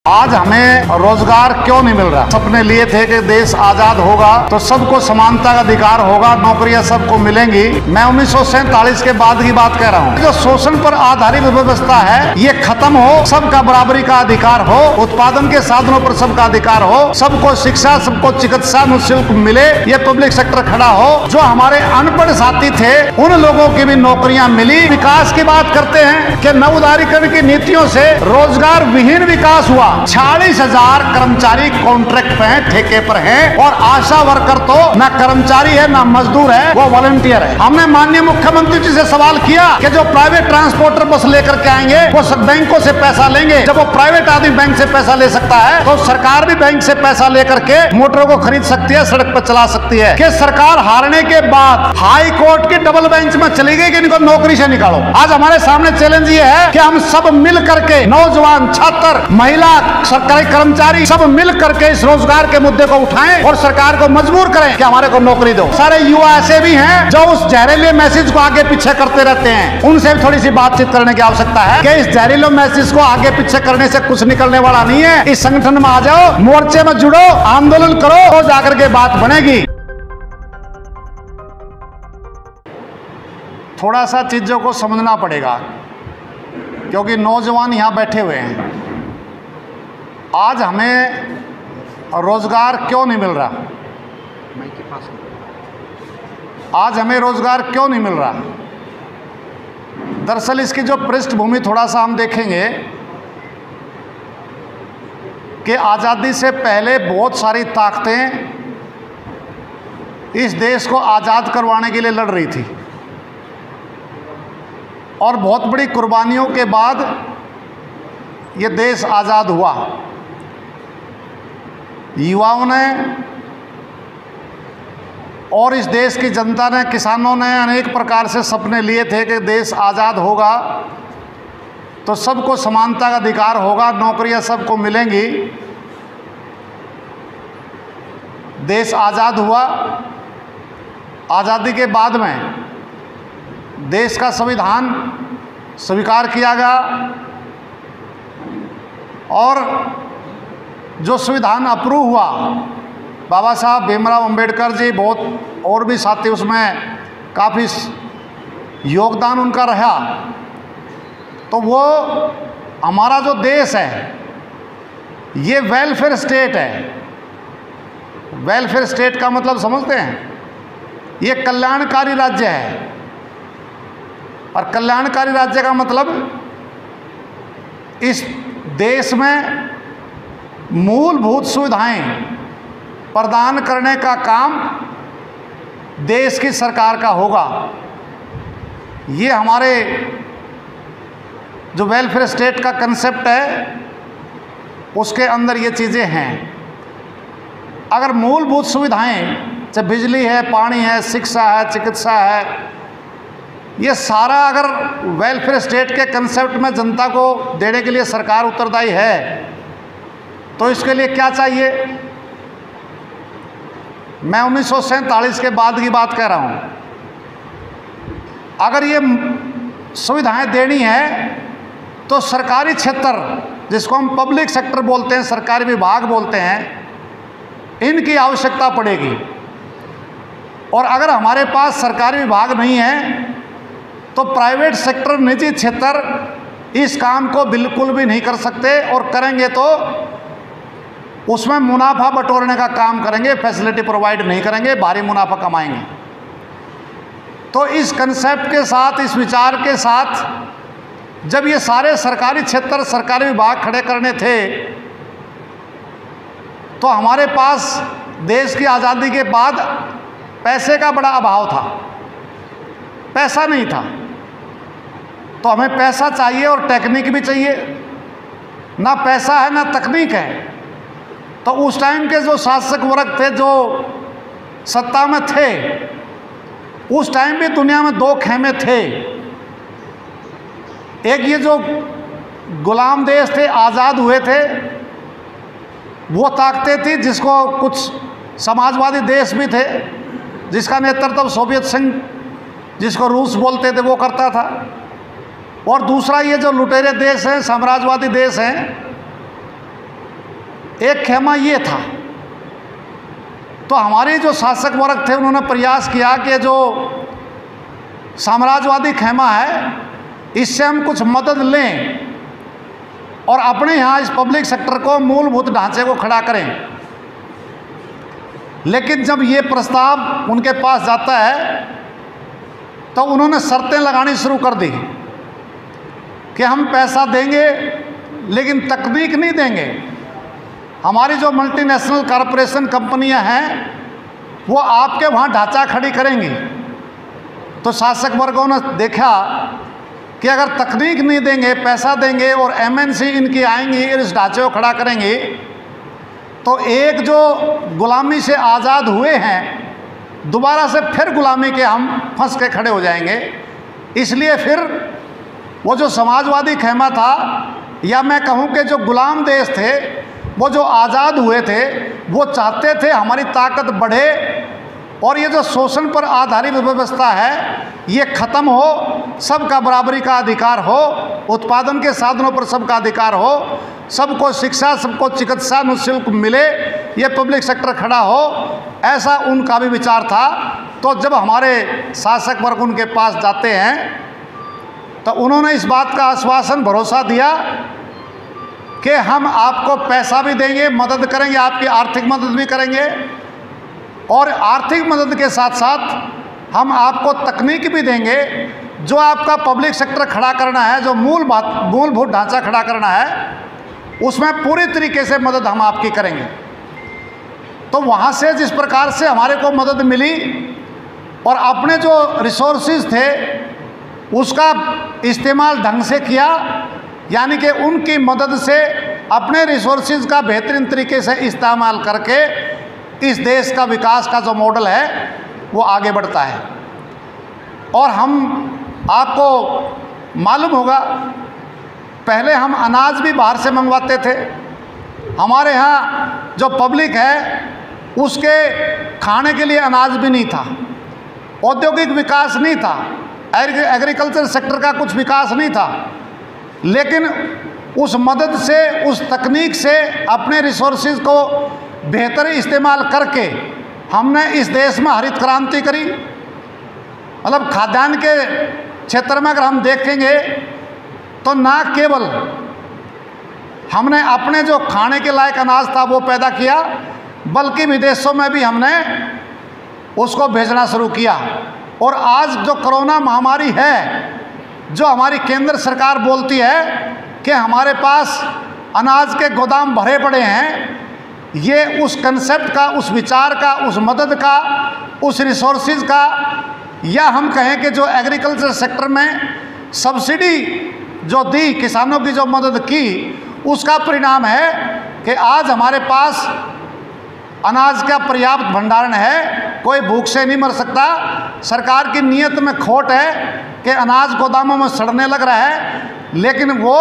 आज हमें रोजगार क्यों नहीं मिल रहा? सपने लिए थे कि देश आजाद होगा तो सबको समानता का अधिकार होगा, नौकरियां सबको मिलेंगी। मैं 1947 के बाद की बात कह रहा हूँ। जो शोषण पर आधारित व्यवस्था है ये खत्म हो, सबका बराबरी का अधिकार हो, उत्पादन के साधनों पर सबका अधिकार हो, सबको शिक्षा, सबको चिकित्सा निःशुल्क मिले, ये पब्लिक सेक्टर खड़ा हो। जो हमारे अनपढ़ साथी थे उन लोगों की भी नौकरियां मिली। विकास की बात करते हैं कि नव उदारीकरण की नीतियों से रोजगार विहीन विकास हुआ। 46,000 कर्मचारी कॉन्ट्रैक्ट पे हैं, ठेके पर हैं, और आशा वर्कर तो ना कर्मचारी है ना मजदूर है, वो वॉलंटियर है। हमने माननीय मुख्यमंत्री जी से सवाल किया कि जो प्राइवेट ट्रांसपोर्टर बस लेकर के आएंगे वो सब बैंकों से पैसा लेंगे। जब वो प्राइवेट आदमी बैंक से पैसा ले सकता है तो सरकार भी बैंक से पैसा लेकर के मोटरों को खरीद सकती है, सड़क पर चला सकती है। कि सरकार हारने के बाद हाई कोर्ट की डबल बेंच में चली गई कि इनको नौकरी से निकालो। आज हमारे सामने चैलेंज ये है कि हम सब मिल करके, नौजवान, छात्र, महिला, सरकारी कर्मचारी, सब मिल करके इस रोजगार के मुद्दे को उठाएं और सरकार को मजबूर करें कि हमारे को नौकरी दो। सारे युवा ऐसे भी हैं जो उस जहरीले मैसेज को आगे पीछे करते रहते हैं, उनसे भी थोड़ी सी बातचीत करने की आवश्यकता है कि इस जहरीले मैसेज को आगे पीछे करने से कुछ निकलने वाला नहीं है। इस संगठन में आ जाओ, मोर्चे में जुड़ो, आंदोलन करो, तो जाकर के बात बनेगी। थोड़ा सा चीजों को समझना पड़ेगा क्योंकि नौजवान यहां बैठे हुए हैं। आज हमें रोजगार क्यों नहीं मिल रहा? आज हमें रोजगार क्यों नहीं मिल रहा? दरअसल इसकी जो पृष्ठभूमि थोड़ा सा हम देखेंगे कि आज़ादी से पहले बहुत सारी ताकतें इस देश को आज़ाद करवाने के लिए लड़ रही थी और बहुत बड़ी कुर्बानियों के बाद ये देश आज़ाद हुआ। युवाओं ने और इस देश की जनता ने, किसानों ने अनेक प्रकार से सपने लिए थे कि देश आज़ाद होगा तो सबको समानता का अधिकार होगा, नौकरियां सबको मिलेंगी। देश आज़ाद हुआ। आज़ादी के बाद में देश का संविधान स्वीकार किया गया और जो संविधान अप्रूव हुआ, बाबा साहब भीमराव अंबेडकर जी, बहुत और भी साथी उसमें काफ़ी योगदान उनका रहा। तो वो हमारा जो देश है ये वेलफेयर स्टेट है। वेलफेयर स्टेट का मतलब समझते हैं? ये कल्याणकारी राज्य है और कल्याणकारी राज्य का मतलब इस देश में मूलभूत सुविधाएं प्रदान करने का काम देश की सरकार का होगा। ये हमारे जो वेलफेयर स्टेट का कंसेप्ट है उसके अंदर ये चीज़ें हैं। अगर मूलभूत सुविधाएं, चाहे बिजली है, पानी है, शिक्षा है, चिकित्सा है, ये सारा अगर वेलफेयर स्टेट के कंसेप्ट में जनता को देने के लिए सरकार उत्तरदायी है तो इसके लिए क्या चाहिए? मैं 1947 के बाद की बात कह रहा हूँ। अगर ये सुविधाएं देनी है तो सरकारी क्षेत्र, जिसको हम पब्लिक सेक्टर बोलते हैं, सरकारी विभाग बोलते हैं, इनकी आवश्यकता पड़ेगी। और अगर हमारे पास सरकारी विभाग नहीं है तो प्राइवेट सेक्टर, निजी क्षेत्र इस काम को बिल्कुल भी नहीं कर सकते, और करेंगे तो उसमें मुनाफा बटोरने का काम करेंगे, फैसिलिटी प्रोवाइड नहीं करेंगे, भारी मुनाफा कमाएंगे। तो इस कंसेप्ट के साथ, इस विचार के साथ जब ये सारे सरकारी क्षेत्र, सरकारी विभाग खड़े करने थे तो हमारे पास देश की आज़ादी के बाद पैसे का बड़ा अभाव था, पैसा नहीं था। तो हमें पैसा चाहिए और टेक्निक भी चाहिए। ना पैसा है ना तकनीक है। तो उस टाइम के जो शासक वर्ग थे, जो सत्ता में थे, उस टाइम भी दुनिया में दो खेमे थे। एक ये जो गुलाम देश थे, आज़ाद हुए थे, वो ताकतें थी, जिसको कुछ समाजवादी देश भी थे जिसका नेतृत्व सोवियत संघ, जिसको रूस बोलते थे, वो करता था। और दूसरा ये जो लुटेरे देश हैं, साम्राज्यवादी देश हैं, एक खेमा ये था। तो हमारे जो शासक वर्ग थे उन्होंने प्रयास किया कि जो साम्राज्यवादी खेमा है इससे हम कुछ मदद लें और अपने यहाँ इस पब्लिक सेक्टर को मूलभूत ढांचे को खड़ा करें। लेकिन जब ये प्रस्ताव उनके पास जाता है तो उन्होंने शर्तें लगानी शुरू कर दी कि हम पैसा देंगे लेकिन तकनीक नहीं देंगे। हमारी जो मल्टीनेशनल कॉरपोरेशन कंपनियां हैं वो आपके वहाँ ढांचा खड़ी करेंगी। तो शासक वर्गों ने देखा कि अगर तकनीक नहीं देंगे, पैसा देंगे और एमएनसी इनकी आएंगी और इस ढांचे को खड़ा करेंगी तो एक जो गुलामी से आज़ाद हुए हैं दोबारा से फिर गुलामी के हम फंस के खड़े हो जाएंगे। इसलिए फिर वो जो समाजवादी खेमा था या मैं कहूँ कि जो गुलाम देश थे वो जो आज़ाद हुए थे वो चाहते थे हमारी ताकत बढ़े और ये जो शोषण पर आधारित व्यवस्था है ये ख़त्म हो, सबका बराबरी का अधिकार हो, उत्पादन के साधनों पर सबका अधिकार हो, सबको शिक्षा, सबको चिकित्सा निःशुल्क मिले, ये पब्लिक सेक्टर खड़ा हो, ऐसा उनका भी विचार था। तो जब हमारे शासक वर्ग उनके पास जाते हैं तो उन्होंने इस बात का आश्वासन, भरोसा दिया कि हम आपको पैसा भी देंगे, मदद करेंगे, आपकी आर्थिक मदद भी करेंगे और आर्थिक मदद के साथ साथ हम आपको तकनीक भी देंगे। जो आपका पब्लिक सेक्टर खड़ा करना है, जो मूलभूत ढांचा खड़ा करना है उसमें पूरी तरीके से मदद हम आपकी करेंगे। तो वहाँ से जिस प्रकार से हमारे को मदद मिली और अपने जो रिसोर्सेज थे उसका इस्तेमाल ढंग से किया, यानी कि उनकी मदद से अपने रिसोर्सेज का बेहतरीन तरीके से इस्तेमाल करके इस देश का विकास का जो मॉडल है वो आगे बढ़ता है। और हम आपको मालूम होगा पहले हम अनाज भी बाहर से मंगवाते थे। हमारे यहाँ जो पब्लिक है उसके खाने के लिए अनाज भी नहीं था, औद्योगिक विकास नहीं था, एग्रीकल्चर सेक्टर का कुछ विकास नहीं था। लेकिन उस मदद से, उस तकनीक से अपने रिसोर्सेज को बेहतर इस्तेमाल करके हमने इस देश में हरित क्रांति करी। मतलब खाद्यान्न के क्षेत्र में अगर हम देखेंगे तो ना केवल हमने अपने जो खाने के लायक अनाज था वो पैदा किया बल्कि विदेशों में भी हमने उसको भेजना शुरू किया। और आज जो कोरोना महामारी है, जो हमारी केंद्र सरकार बोलती है कि हमारे पास अनाज के गोदाम भरे पड़े हैं, ये उस कंसेप्ट का, उस विचार का, उस मदद का, उस रिसोर्सेज का, या हम कहें कि जो एग्रीकल्चर सेक्टर में सब्सिडी जो दी, किसानों की जो मदद की, उसका परिणाम है कि आज हमारे पास अनाज का पर्याप्त भंडारण है, कोई भूख से नहीं मर सकता। सरकार की नीयत में खोट है कि अनाज गोदामों में सड़ने लग रहा है लेकिन वो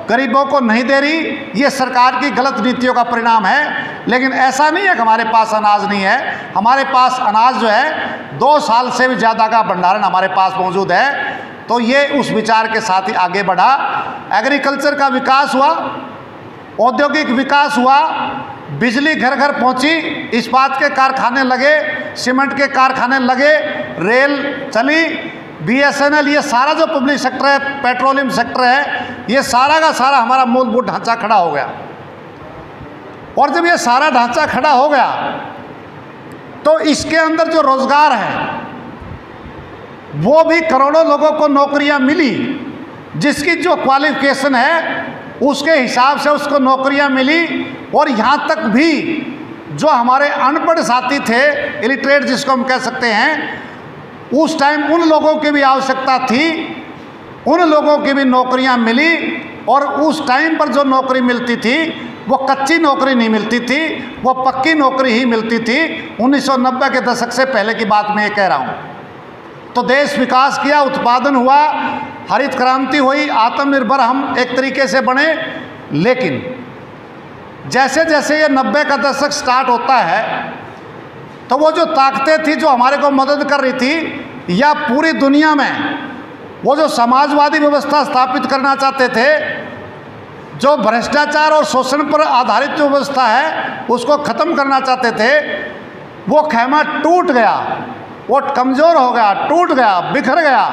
गरीबों को नहीं दे रही, ये सरकार की गलत नीतियों का परिणाम है। लेकिन ऐसा नहीं है कि हमारे पास अनाज नहीं है, हमारे पास अनाज जो है 2 साल से भी ज़्यादा का भंडारण हमारे पास मौजूद है। तो ये उस विचार के साथ ही आगे बढ़ा। एग्रीकल्चर का विकास हुआ, औद्योगिक विकास हुआ, बिजली घर घर पहुंची, इस्पात के कारखाने लगे, सीमेंट के कारखाने लगे, रेल चली, बीएसएनएल, ये सारा जो पब्लिक सेक्टर है, पेट्रोलियम सेक्टर है, ये सारा का सारा हमारा मूलभूत ढांचा खड़ा हो गया। और जब ये सारा ढांचा खड़ा हो गया तो इसके अंदर जो रोजगार है वो भी करोड़ों लोगों को नौकरियां मिली, जिसकी जो क्वालिफिकेशन है उसके हिसाब से उसको नौकरियां मिली। और यहाँ तक भी जो हमारे अनपढ़ साथी थे, इलिटरेट जिसको हम कह सकते हैं, उस टाइम उन लोगों की भी आवश्यकता थी, उन लोगों की भी नौकरियां मिली। और उस टाइम पर जो नौकरी मिलती थी वो कच्ची नौकरी नहीं मिलती थी, वो पक्की नौकरी ही मिलती थी। 1990 के दशक से पहले की बात मैं ये कह रहा हूँ। तो देश विकास किया, उत्पादन हुआ, हरित क्रांति हुई, आत्मनिर्भर हम एक तरीके से बने। लेकिन जैसे जैसे ये 90 का दशक स्टार्ट होता है तो वो जो ताकतें थी जो हमारे को मदद कर रही थी, या पूरी दुनिया में वो जो समाजवादी व्यवस्था स्थापित करना चाहते थे, जो भ्रष्टाचार और शोषण पर आधारित जो व्यवस्था है उसको ख़त्म करना चाहते थे, वो खैमा टूट गया, वो कमज़ोर हो गया, टूट गया, बिखर गया।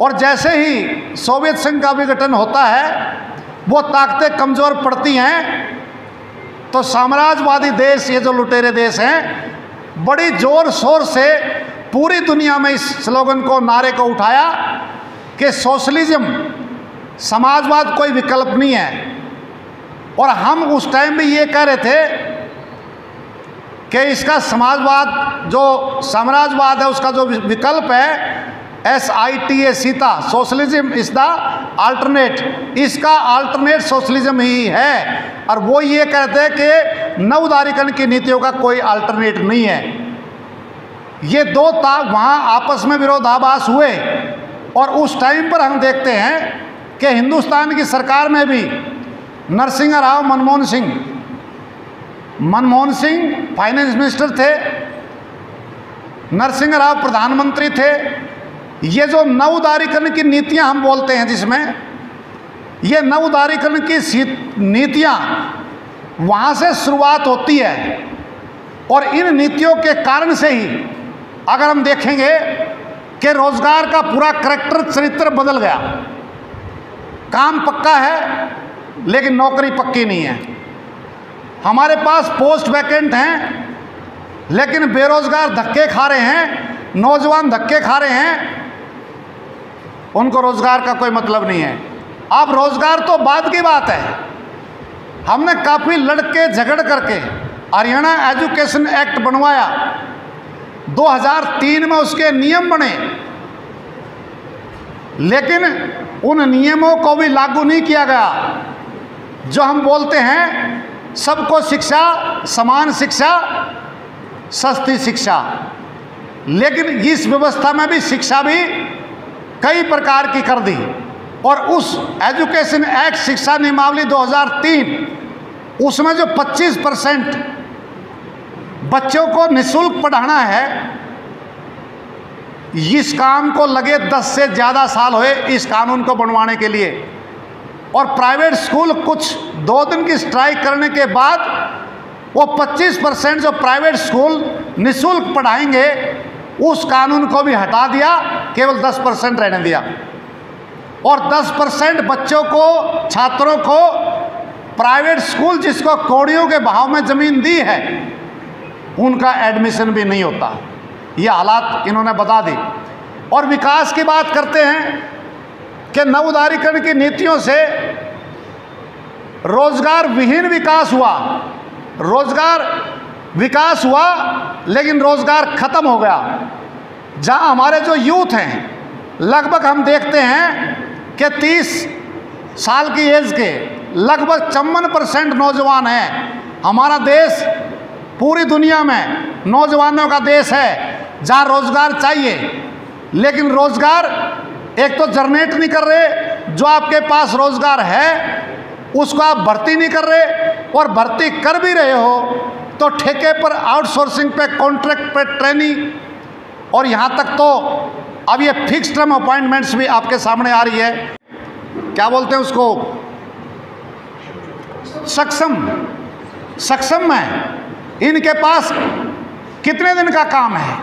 और जैसे ही सोवियत संघ का विघटन होता है, वो ताकतें कमज़ोर पड़ती हैं, तो साम्राज्यवादी देश, ये जो लुटेरे देश हैं, बड़ी ज़ोर शोर से पूरी दुनिया में इस स्लोगन को, नारे को उठाया कि सोशलिज्म, समाजवाद कोई विकल्प नहीं है। और हम उस टाइम भी ये कह रहे थे कि इसका समाजवाद, जो साम्राज्यवाद है, उसका जो विकल्प है SITA, Sita, socialism is the alternate, इसका अल्टरनेट सोशलिज्म ही है। और वो ये कहते हैं कि नवोदारीकरण की नीतियों का कोई अल्टरनेट नहीं है। ये दो वहाँ आपस में विरोधाभास हुए। और उस टाइम पर हम देखते हैं कि हिंदुस्तान की सरकार में भी नरसिंह राव, मनमोहन सिंह फाइनेंस मिनिस्टर थे, नरसिंह राव प्रधानमंत्री थे। ये जो नवोदारीकरण की नीतियां हम बोलते हैं, जिसमें ये नवोदारीकरण की नीतियां वहाँ से शुरुआत होती है। और इन नीतियों के कारण से ही अगर हम देखेंगे कि रोजगार का पूरा करैक्टर, चरित्र बदल गया। काम पक्का है लेकिन नौकरी पक्की नहीं है। हमारे पास पोस्ट वैकेंट हैं लेकिन बेरोजगार धक्के खा रहे हैं, नौजवान धक्के खा रहे हैं, उनको रोजगार का कोई मतलब नहीं है। अब रोजगार तो बाद की बात है। हमने काफ़ी लड़के झगड़ करके हरियाणा एजुकेशन एक्ट बनवाया, 2003 में उसके नियम बने, लेकिन उन नियमों को भी लागू नहीं किया गया। जो हम बोलते हैं सबको शिक्षा, समान शिक्षा, सस्ती शिक्षा, लेकिन इस व्यवस्था में भी शिक्षा भी कई प्रकार की कर दी। और उस एजुकेशन एक्ट, शिक्षा नियमावली 2003, उसमें जो 25% बच्चों को निःशुल्क पढ़ाना है, इस काम को लगे 10 से ज़्यादा साल हुए इस कानून को बनवाने के लिए। और प्राइवेट स्कूल कुछ 2 दिन की स्ट्राइक करने के बाद वो 25% जो प्राइवेट स्कूल निःशुल्क पढ़ाएंगे, उस कानून को भी हटा दिया, केवल 10% रहने दिया। और 10% बच्चों को, छात्रों को प्राइवेट स्कूल जिसको कौड़ियों के भाव में ज़मीन दी है, उनका एडमिशन भी नहीं होता। ये हालात इन्होंने बता दी। और विकास की बात करते हैं कि नवोदारीकरण की नीतियों से रोजगार विहीन विकास हुआ। रोजगार विकास हुआ लेकिन रोजगार खत्म हो गया। जहां हमारे जो यूथ हैं, लगभग हम देखते हैं कि 30 साल की एज के लगभग 54% नौजवान हैं। हमारा देश पूरी दुनिया में नौजवानों का देश है, जहाँ रोजगार चाहिए, लेकिन रोजगार एक तो जनरेट नहीं कर रहे। जो आपके पास रोजगार है उसको आप भर्ती नहीं कर रहे, और भर्ती कर भी रहे हो तो ठेके पर, आउटसोर्सिंग पे, कॉन्ट्रैक्ट पे, ट्रेनिंग, और यहाँ तक तो अब ये फिक्स टर्म अपॉइंटमेंट्स भी आपके सामने आ रही है। क्या बोलते हैं उसको, सक्षम में इनके पास कितने दिन का काम है।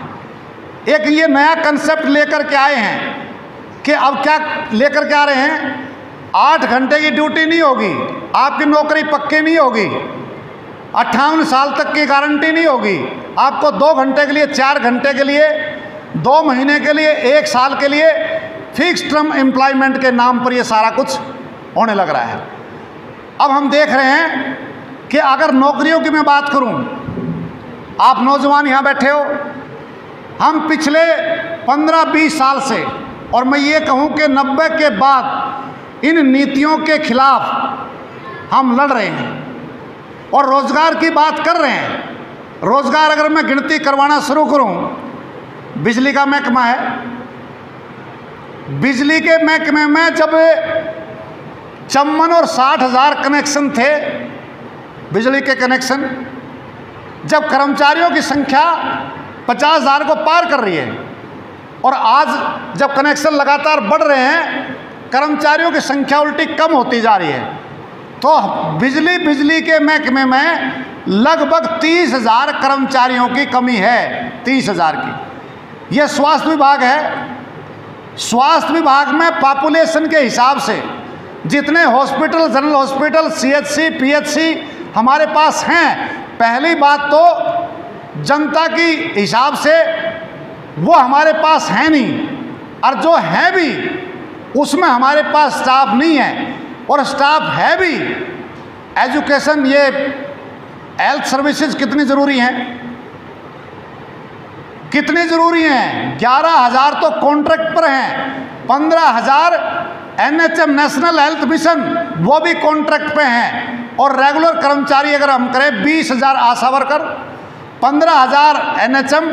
एक ये नया कंसेप्ट लेकर के आए हैं कि अब क्या लेकर के आ रहे हैं, 8 घंटे की ड्यूटी नहीं होगी, आपकी नौकरी पक्की नहीं होगी, 58 साल तक की गारंटी नहीं होगी, आपको 2 घंटे के लिए, 4 घंटे के लिए, 2 महीने के लिए, 1 साल के लिए फिक्स टर्म एम्प्लॉयमेंट के नाम पर ये सारा कुछ होने लग रहा है। अब हम देख रहे हैं कि अगर नौकरियों की मैं बात करूं, आप नौजवान यहाँ बैठे हो, हम पिछले 15-20 साल से, और मैं ये कहूँ कि 90 के बाद इन नीतियों के खिलाफ हम लड़ रहे हैं और रोज़गार की बात कर रहे हैं। रोज़गार अगर मैं गिनती करवाना शुरू करूं, बिजली का महकमा है, बिजली के महकमे में जब 54 और 60 हज़ार कनेक्शन थे, बिजली के कनेक्शन, जब कर्मचारियों की संख्या 50 हज़ार को पार कर रही है, और आज जब कनेक्शन लगातार बढ़ रहे हैं, कर्मचारियों की संख्या उल्टी कम होती जा रही है, तो बिजली के महकमे में लगभग 30,000 कर्मचारियों की कमी है, 30,000 की। यह स्वास्थ्य विभाग है। स्वास्थ्य विभाग में पॉपुलेशन के हिसाब से जितने hospital, general hospital, CHC, PHC हमारे पास हैं, पहली बात तो जनता की हिसाब से वो हमारे पास है नहीं, और जो है भी उसमें हमारे पास स्टाफ नहीं है, और स्टाफ है भी। एजुकेशन, ये हेल्थ सर्विसेज कितनी ज़रूरी हैं, कितनी ज़रूरी हैं। 11,000 तो कॉन्ट्रैक्ट पर हैं, 15,000 NHM नेशनल हेल्थ मिशन वो भी कॉन्ट्रैक्ट पे हैं, और रेगुलर कर्मचारी अगर हम करें 20,000 आशा वर्कर, 15,000 NHM,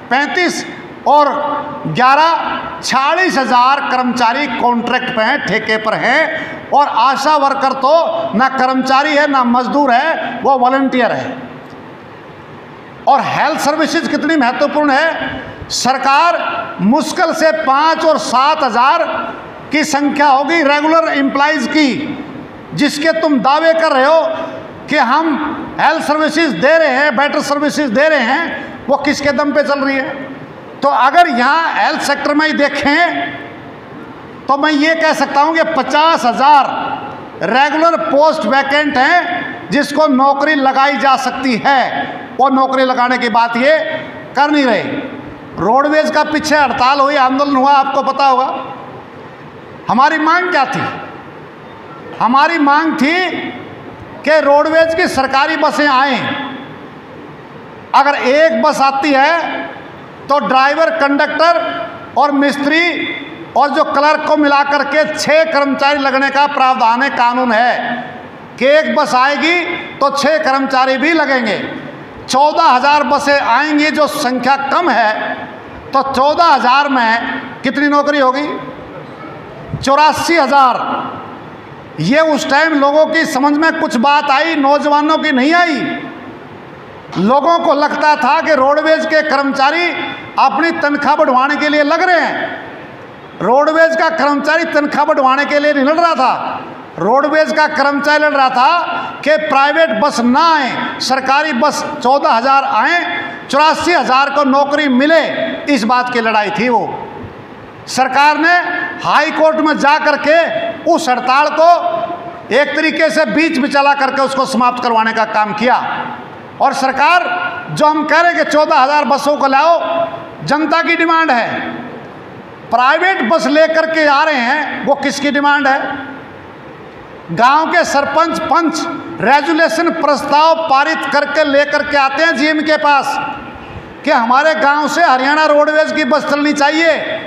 35 और 11 46,000 कर्मचारी कॉन्ट्रैक्ट पे हैं, ठेके पर हैं। और आशा वर्कर तो ना कर्मचारी है ना मजदूर है, वो वॉलंटियर है। और हेल्थ सर्विसेज कितनी महत्वपूर्ण है। सरकार मुश्किल से 5 और 7,000 की संख्या होगी रेगुलर एम्प्लॉइज की, जिसके तुम दावे कर रहे हो कि हम हेल्थ सर्विसेज दे रहे हैं, बेटर सर्विसेज दे रहे हैं, वो किसके दम पे चल रही है। तो अगर यहाँ हेल्थ सेक्टर में ही देखें तो मैं ये कह सकता हूँ कि 50,000 रेगुलर पोस्ट वैकेंट हैं जिसको नौकरी लगाई जा सकती है, और नौकरी लगाने की बात ये कर नहीं रहे। रोडवेज का पीछे हड़ताल हुई, आंदोलन हुआ, आपको पता होगा। हमारी मांग क्या थी? हमारी मांग थी कि रोडवेज की सरकारी बसें आएं। अगर एक बस आती है तो ड्राइवर, कंडक्टर और मिस्त्री और जो क्लर्क को मिलाकर के 6 कर्मचारी लगने का प्रावधान है, कानून है कि एक बस आएगी तो 6 कर्मचारी भी लगेंगे। 14,000 बसें आएंगी, जो संख्या कम है, तो 14,000 में कितनी नौकरी होगी? 84,000। ये उस टाइम लोगों की समझ में कुछ बात आई, नौजवानों की नहीं आई। लोगों को लगता था कि रोडवेज के कर्मचारी अपनी तनख्वाह बढ़वाने के लिए लग रहे हैं। रोडवेज का कर्मचारी तनख्वाह बढ़वाने के लिए नहीं लड़ रहा था, रोडवेज का कर्मचारी लड़ रहा था कि प्राइवेट बस ना आए, सरकारी बस 14,000 आए, 84,000 को नौकरी मिले, इस बात की लड़ाई थी वो। सरकार ने हाई कोर्ट में जा करके उस हड़ताल को एक तरीके से बीच में चला करके उसको समाप्त करवाने का काम किया। और सरकार जो हम कह रहे हैं कि 14,000 बसों को लाओ, जनता की डिमांड है। प्राइवेट बस लेकर के आ रहे हैं, वो किसकी डिमांड है? गांव के सरपंच, पंच रेजुलेशन प्रस्ताव पारित करके लेकर के आते हैं जीएम के पास कि हमारे गांव से हरियाणा रोडवेज की बस चलनी चाहिए।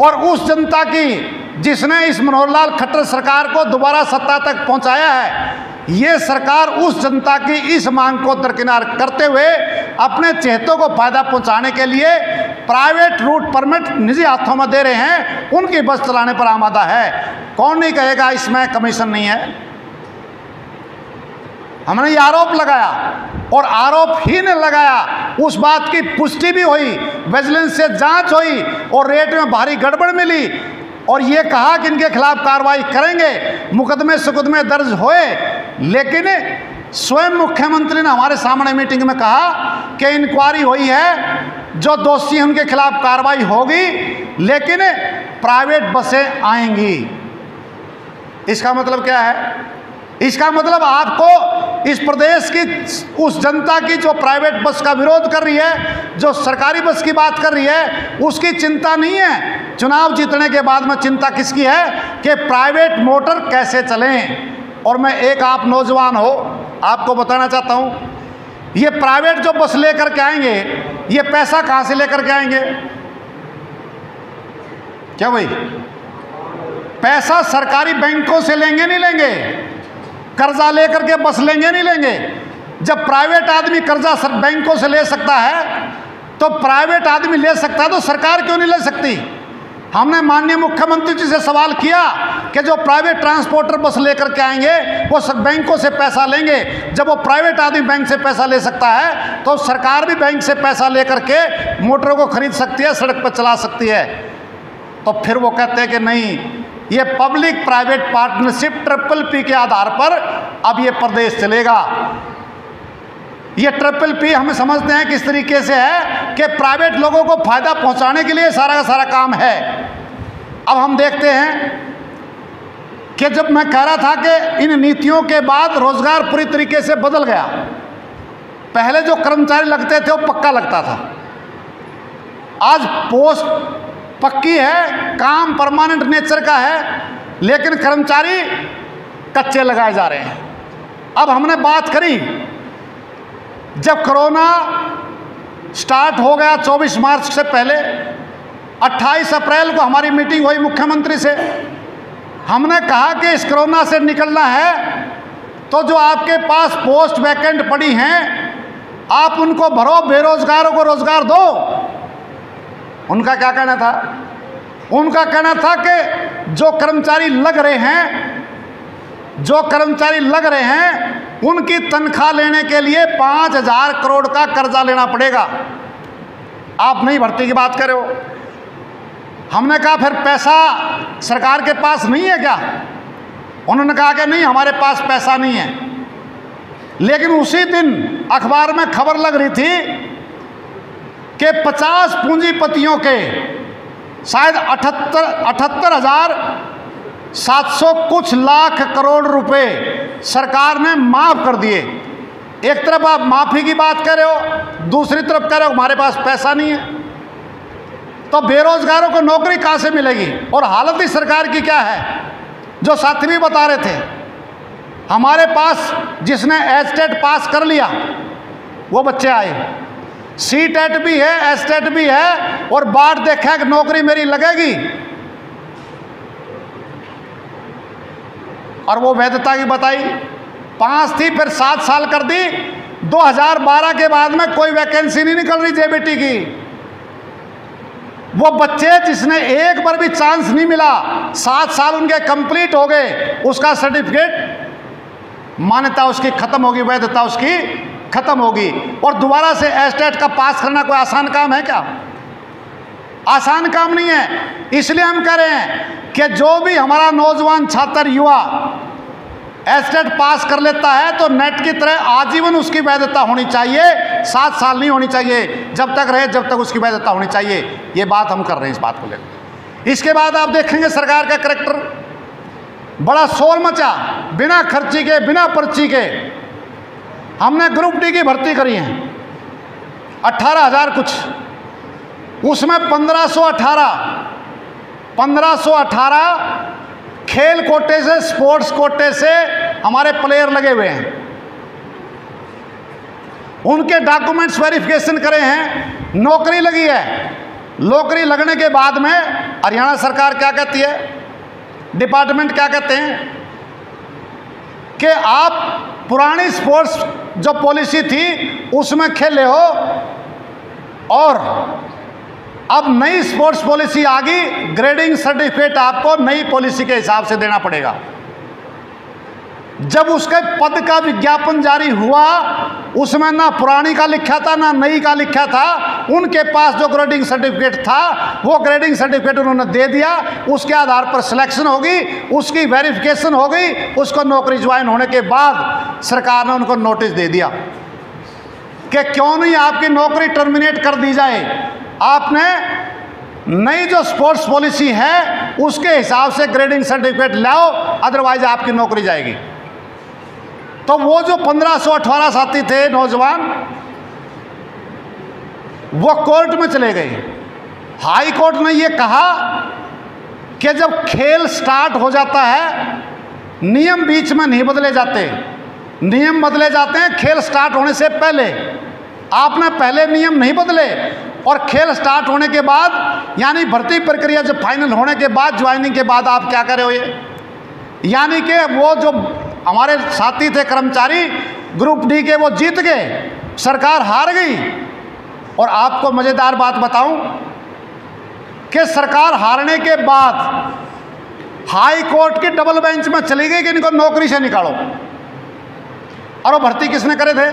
और उस जनता की जिसने इस मनोहर लाल खट्टर सरकार को दोबारा सत्ता तक पहुंचाया है, ये सरकार उस जनता की इस मांग को दरकिनार करते हुए अपने चहेतों को फायदा पहुंचाने के लिए प्राइवेट रूट परमिट निजी हाथों में दे रहे हैं, उनकी बस चलाने पर आमादा है। कौन नहीं कहेगा इसमें कमीशन नहीं है? हमने ये आरोप लगाया, और आरोप ही ने लगाया, उस बात की पुष्टि भी हुई, विजिलेंस से जांच हुई और रेट में भारी गड़बड़ मिली, और ये कहा कि इनके खिलाफ कार्रवाई करेंगे, मुकदमे सुकदमे दर्ज हुए। लेकिन स्वयं मुख्यमंत्री ने हमारे सामने मीटिंग में कहा कि इंक्वायरी हुई है, जो दोषी हैं उनके खिलाफ कार्रवाई होगी, लेकिन प्राइवेट बसें आएंगी। इसका मतलब क्या है? इसका मतलब आपको इस प्रदेश की उस जनता की जो प्राइवेट बस का विरोध कर रही है, जो सरकारी बस की बात कर रही है, उसकी चिंता नहीं है। चुनाव जीतने के बाद में चिंता किसकी है कि प्राइवेट मोटर कैसे चलें। और मैं एक, आप नौजवान हो, आपको बताना चाहता हूँ, ये प्राइवेट जो बस लेकर के आएंगे, ये पैसा कहाँ से लेकर के आएंगे? क्या भाई? पैसा सरकारी बैंकों से लेंगे नहीं लेंगे? कर्जा लेकर के बस लेंगे नहीं लेंगे? जब प्राइवेट आदमी कर्जा बैंकों से ले सकता है, तो प्राइवेट आदमी ले सकता है, तो सरकार क्यों नहीं ले सकती? हमने माननीय मुख्यमंत्री जी से सवाल किया कि जो प्राइवेट ट्रांसपोर्टर बस लेकर के आएंगे वो सब बैंकों से पैसा लेंगे। जब वो प्राइवेट आदमी बैंक से पैसा ले सकता है, तो सरकार भी बैंक से पैसा लेकर के मोटरों को खरीद सकती है, सड़क पर चला सकती है। तो फिर वो कहते हैं कि नहीं, ये पब्लिक प्राइवेट पार्टनरशिप PPP के आधार पर अब ये प्रदेश चलेगा। ये PPP हम समझते हैं किस तरीके से है कि प्राइवेट लोगों को फायदा पहुंचाने के लिए सारा का सारा काम है। अब हम देखते हैं कि जब मैं कह रहा था कि इन नीतियों के बाद रोजगार पूरी तरीके से बदल गया। पहले जो कर्मचारी लगते थे वो पक्का लगता था, आज पोस्ट पक्की है, काम परमानेंट नेचर का है, लेकिन कर्मचारी कच्चे लगाए जा रहे हैं। अब हमने बात करी जब कोरोना स्टार्ट हो गया 24 मार्च से पहले, 28 अप्रैल को हमारी मीटिंग हुई मुख्यमंत्री से। हमने कहा कि इस कोरोना से निकलना है तो जो आपके पास पोस्ट वैकेंट पड़ी हैं आप उनको भरो, बेरोजगारों को रोजगार दो। उनका क्या कहना था? उनका कहना था कि जो कर्मचारी लग रहे हैं उनकी तनख्वाह लेने के लिए 5,000 करोड़ का कर्जा लेना पड़ेगा। आप नहीं भर्ती की बात कर रहे हो। हमने कहा फिर पैसा सरकार के पास नहीं है क्या? उन्होंने कहा कि नहीं, हमारे पास पैसा नहीं है। लेकिन उसी दिन अखबार में खबर लग रही थी कि 50 पूंजीपतियों के शायद 78,700 कुछ लाख करोड़ रुपए सरकार ने माफ कर दिए। एक तरफ आप माफी की बात कर रहे हो, दूसरी तरफ कह रहे हो हमारे पास पैसा नहीं है। तो बेरोजगारों को नौकरी कहां से मिलेगी? और हालत ही सरकार की क्या है? जो साथी भी बता रहे थे, हमारे पास जिसने एचटेट पास कर लिया वो बच्चे आए, सीटेट भी है, एचटेट भी है, और बाट देखा कि नौकरी मेरी लगेगी, और वो वैधता की बताई 5 थी, फिर 7 साल कर दी। 2012 के बाद में कोई वैकेंसी नहीं निकल रही जेबीटी की। वो बच्चे जिसने एक बार भी चांस नहीं मिला, 7 साल उनके कंप्लीट हो गए, उसका सर्टिफिकेट मान्यता उसकी खत्म होगी, वैधता उसकी खत्म होगी। और दोबारा से एचटेट का पास करना कोई आसान काम है क्या? आसान काम नहीं है। इसलिए हम कह रहे हैं कि जो भी हमारा नौजवान छात्र युवा एचटेट पास कर लेता है तो नेट की तरह आजीवन उसकी वैधता होनी चाहिए, 7 साल नहीं होनी चाहिए, जब तक रहे जब तक उसकी वैधता होनी चाहिए। ये बात हम कर रहे हैं इस बात को लेकर। इसके बाद आप देखेंगे सरकार का करैक्टर बड़ा शोर मचा, बिना खर्ची के, बिना पर्ची के। हमने ग्रुप डी की भर्ती करी है 18,000 कुछ, उसमें 1518 खेल कोटे से, स्पोर्ट्स कोटे से हमारे प्लेयर लगे हुए हैं। उनके डॉक्यूमेंट्स वेरिफिकेशन करे हैं, नौकरी लगी है। नौकरी लगने के बाद में हरियाणा सरकार क्या कहती है, डिपार्टमेंट क्या कहते हैं कि आप पुरानी स्पोर्ट्स जो पॉलिसी थी उसमें खेले हो और अब नई स्पोर्ट्स पॉलिसी आ गई, ग्रेडिंग सर्टिफिकेट आपको नई पॉलिसी के हिसाब से देना पड़ेगा। जब उसके पद का विज्ञापन जारी हुआ उसमें ना पुरानी का लिखा था ना नई का लिखा था। उनके पास जो ग्रेडिंग सर्टिफिकेट था वो ग्रेडिंग सर्टिफिकेट उन्होंने दे दिया। उसके आधार पर सिलेक्शन होगी, उसकी वेरिफिकेशन हो गई, उसको नौकरी ज्वाइन होने के बाद सरकार ने उनको नोटिस दे दिया कि क्यों नहीं आपकी नौकरी टर्मिनेट कर दी जाए, आपने नई जो स्पोर्ट्स पॉलिसी है उसके हिसाब से ग्रेडिंग सर्टिफिकेट लाओ, अदरवाइज आपकी नौकरी जाएगी। तो वो जो 1518 साथी थे नौजवान, वो कोर्ट में चले गए। हाई कोर्ट ने ये कहा कि जब खेल स्टार्ट हो जाता है नियम बीच में नहीं बदले जाते, नियम बदले जाते हैं खेल स्टार्ट होने से पहले। आपने पहले नियम नहीं बदले और खेल स्टार्ट होने के बाद, यानी भर्ती प्रक्रिया जब फाइनल होने के बाद, ज्वाइनिंग के बाद आप क्या कर रहे हो ये, यानी कि वो जो हमारे साथी थे कर्मचारी ग्रुप डी के, वो जीत गए, सरकार हार गई। और आपको मज़ेदार बात बताऊं कि सरकार हारने के बाद हाई कोर्ट की डबल बेंच में चली गई कि इनको नौकरी से निकालो। और वो भर्ती किसने करे थे?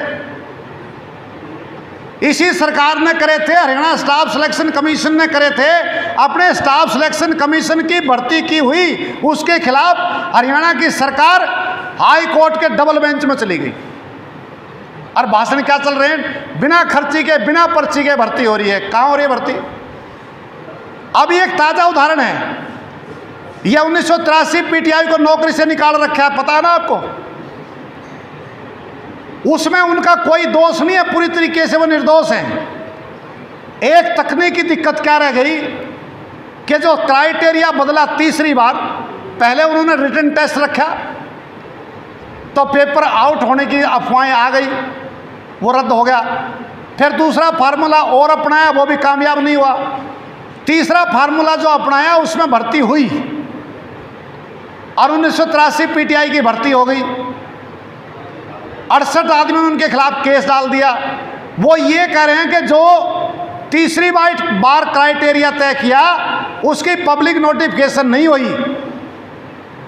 इसी सरकार ने करे थे, हरियाणा स्टाफ सिलेक्शन कमीशन ने करे थे। अपने स्टाफ सिलेक्शन कमीशन की भर्ती की हुई, उसके खिलाफ हरियाणा की सरकार हाई कोर्ट के डबल बेंच में चली गई। और भाषण क्या चल रहे हैं? बिना खर्ची के, बिना पर्ची के भर्ती हो रही है। कहाँ हो रही है भर्ती? अभी एक ताजा उदाहरण है, यह 1983 पीटीआई को नौकरी से निकाल रखा है, पता है ना आपको? उसमें उनका कोई दोष नहीं है, पूरी तरीके से वो निर्दोष हैं। एक तकनीकी दिक्कत क्या रह गई कि जो क्राइटेरिया बदला तीसरी बार, पहले उन्होंने रिटन टेस्ट रखा तो पेपर आउट होने की अफवाहें आ गई, वो रद्द हो गया। फिर दूसरा फार्मूला और अपनाया, वो भी कामयाब नहीं हुआ। तीसरा फार्मूला जो अपनाया उसमें भर्ती हुई और 1983 पीटीआई की भर्ती हो गई। 68 आदमी ने उनके खिलाफ केस डाल दिया। वो ये कह रहे हैं कि जो तीसरी बार क्राइटेरिया तय किया उसकी पब्लिक नोटिफिकेशन नहीं हुई।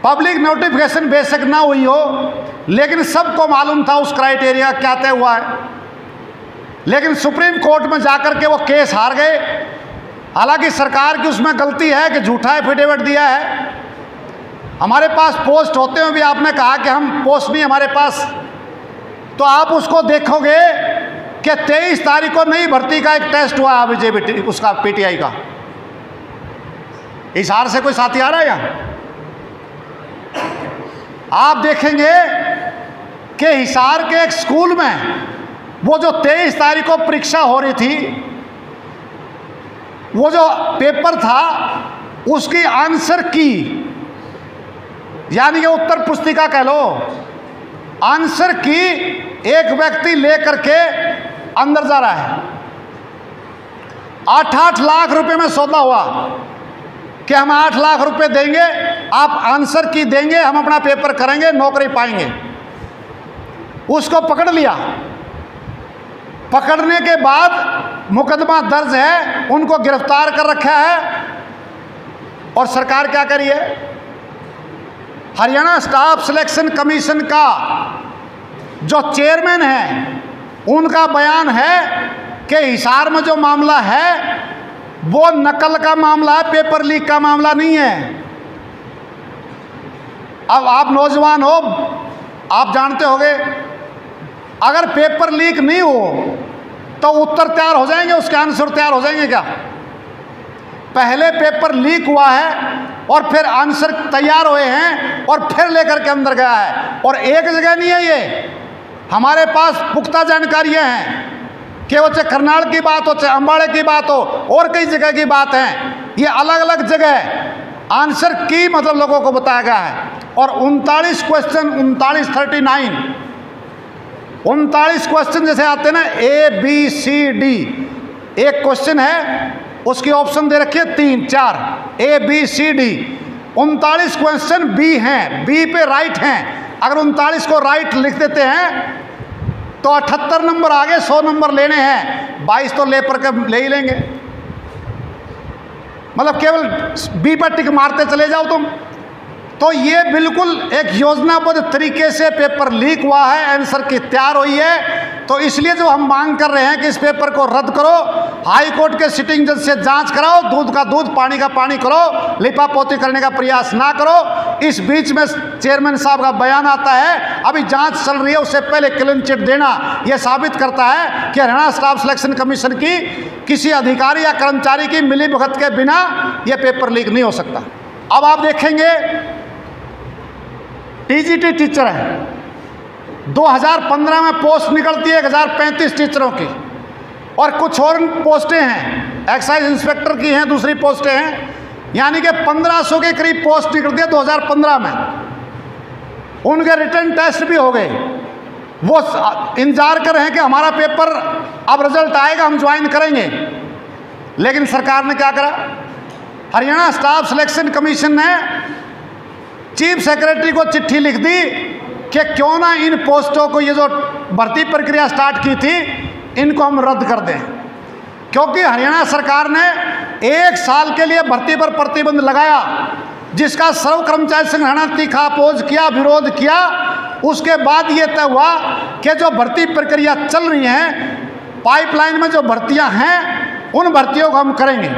पब्लिक नोटिफिकेशन बेशक ना हुई हो, लेकिन सबको मालूम था उस क्राइटेरिया क्या तय हुआ है। लेकिन सुप्रीम कोर्ट में जाकर के वो केस हार गए। हालांकि सरकार की उसमें गलती है कि झूठा एफिडेविट दिया है। हमारे पास पोस्ट होते हुए भी आपने कहा कि हम पोस्ट नहीं हमारे पास, तो आप उसको देखोगे कि 23 तारीख को नई भर्ती का एक टेस्ट हुआ अभी उसका पीटीआई का। हिसार से कोई साथी आ रहा है यहाँ? आप देखेंगे कि हिसार के एक स्कूल में वो जो 23 तारीख को परीक्षा हो रही थी, वो जो पेपर था उसकी आंसर की, यानी कि उत्तर पुस्तिका कह लो, आंसर की एक व्यक्ति लेकर के अंदर जा रहा है। 8-8 लाख रुपए में सौदा हुआ कि हम 8 लाख रुपए देंगे, आप आंसर की देंगे, हम अपना पेपर करेंगे, नौकरी पाएंगे। उसको पकड़ लिया। पकड़ने के बाद मुकदमा दर्ज है, उनको गिरफ्तार कर रखा है। और सरकार क्या करी है? हरियाणा स्टाफ सिलेक्शन कमीशन का जो चेयरमैन है, उनका बयान है कि हिसार में जो मामला है वो नकल का मामला है, पेपर लीक का मामला नहीं है। अब आप नौजवान हो, आप जानते होंगे, अगर पेपर लीक नहीं हो तो उत्तर तैयार हो जाएंगे, उसके आंसर तैयार हो जाएंगे क्या? पहले पेपर लीक हुआ है और फिर आंसर तैयार हुए हैं और फिर लेकर के अंदर गया है। और एक जगह नहीं है ये, हमारे पास पुख्ता जानकारियां हैं कि वो चाहे करनाल की बात हो, चाहे अंबाड़े की बात हो, और कई जगह की बात है, ये अलग अलग जगह आंसर की मतलब लोगों को बताया गया है। और 39 क्वेश्चन, 39 क्वेश्चन जैसे आते हैं ना, ABCD, एक क्वेश्चन है उसकी ऑप्शन दे रखी है 3-4, ABCD। 39 क्वेश्चन बी हैं, बी पे राइट हैं। अगर 39 को राइट लिख देते हैं तो 78 नंबर आगे, 100 नंबर लेने हैं, 22 तो ले पर के ले ही लेंगे। मतलब केवल बी पर टिक मारते चले जाओ तुम। तो ये बिल्कुल एक योजनाबद्ध तरीके से पेपर लीक हुआ है, आंसर की तैयार हुई है। तो इसलिए जो हम मांग कर रहे हैं कि इस पेपर को रद्द करो, हाई कोर्ट के सिटिंग जज से जांच कराओ, दूध का दूध पानी का पानी करो, लिपापोती करने का प्रयास ना करो। इस बीच में चेयरमैन साहब का बयान आता है, अभी जांच चल रही है, उससे पहले क्लीन चिट देना यह साबित करता है कि हरियाणा स्टाफ सिलेक्शन कमीशन की किसी अधिकारी या कर्मचारी की मिलीभगत के बिना यह पेपर लीक नहीं हो सकता। अब आप देखेंगे टीजीटी टीचर है, 2015 में पोस्ट निकलती है 1035 टीचरों की, और कुछ और पोस्टें हैं, एक्साइज इंस्पेक्टर की हैं, दूसरी पोस्टें हैं, यानी कि 1500 के करीब पोस्ट निकलती है 2015 में। उनके रिटर्न टेस्ट भी हो गए। वो इंतजार कर रहे हैं कि हमारा पेपर अब रिजल्ट आएगा, हम ज्वाइन करेंगे। लेकिन सरकार ने क्या करा? हरियाणा स्टाफ सिलेक्शन कमीशन ने चीफ सेक्रेटरी को चिट्ठी लिख दी कि क्यों ना इन पोस्टों को, ये जो भर्ती प्रक्रिया स्टार्ट की थी, इनको हम रद्द कर दें। क्योंकि हरियाणा सरकार ने 1 साल के लिए भर्ती पर प्रतिबंध लगाया, जिसका सर्व कर्मचारी संघ हरियाणा तीखा अपोज किया, विरोध किया। उसके बाद ये तय हुआ कि जो भर्ती प्रक्रिया चल रही है पाइपलाइन में जो भर्तियां हैं उन भर्तियों को हम करेंगे।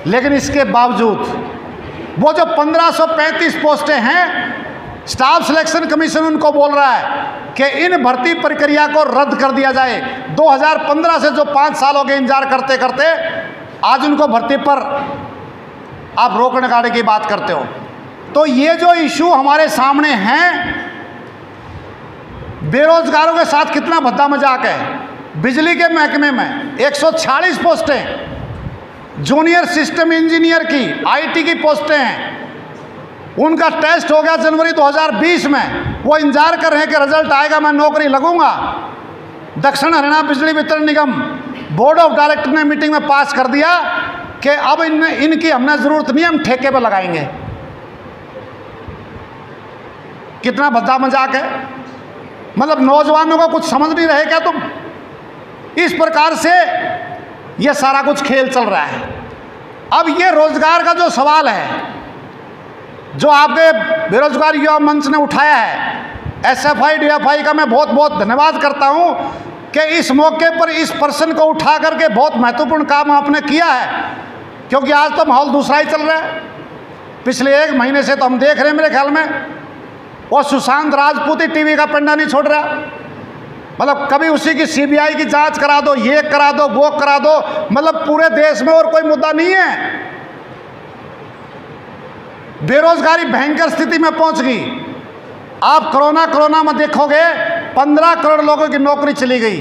लेकिन इसके बावजूद वो जो 1535 पोस्टें हैं, स्टाफ सिलेक्शन कमीशन उनको बोल रहा है कि इन भर्ती प्रक्रिया को रद्द कर दिया जाए। 2015 से जो 5 साल हो गए इंतजार करते करते, आज उनको भर्ती पर आप रोक लगाने की बात करते हो। तो ये जो इशू हमारे सामने हैं, बेरोजगारों के साथ कितना भद्दा मजाक है। बिजली के महकमे में 146 पोस्टें, जूनियर सिस्टम इंजीनियर की, आईटी की पोस्टें हैं, उनका टेस्ट हो गया जनवरी 2020 में। वो इंतजार कर रहे हैं कि रिजल्ट आएगा, मैं नौकरी लगूंगा। दक्षिण हरियाणा बिजली वितरण निगम बोर्ड ऑफ डायरेक्टर ने मीटिंग में पास कर दिया कि अब इनकी हमने जरूरत नहीं, हम ठेके पर लगाएंगे। कितना भद्दा मजाक है। मतलब नौजवानों को कुछ समझ नहीं रहे क्या तुम? इस प्रकार से यह सारा कुछ खेल चल रहा है। अब ये रोजगार का जो सवाल है, जो आपके बेरोजगार युवा मंच ने उठाया है, एसएफआई डीएफआई का मैं बहुत बहुत धन्यवाद करता हूं कि इस मौके पर इस प्रश्न को उठा करके बहुत महत्वपूर्ण काम आपने किया है। क्योंकि आज तो माहौल दूसरा ही चल रहा है। पिछले 1 महीने से तो हम देख रहे हैं, मेरे ख्याल में वो सुशांत राजपूत ही टीवी का पंडा नहीं छोड़ रहा। मतलब कभी उसी की सीबीआई की जांच करा दो, ये करा दो, वो करा दो। मतलब पूरे देश में और कोई मुद्दा नहीं है। बेरोजगारी भयंकर स्थिति में पहुंच गई। आप कोरोना में देखोगे 15 करोड़ लोगों की नौकरी चली गई,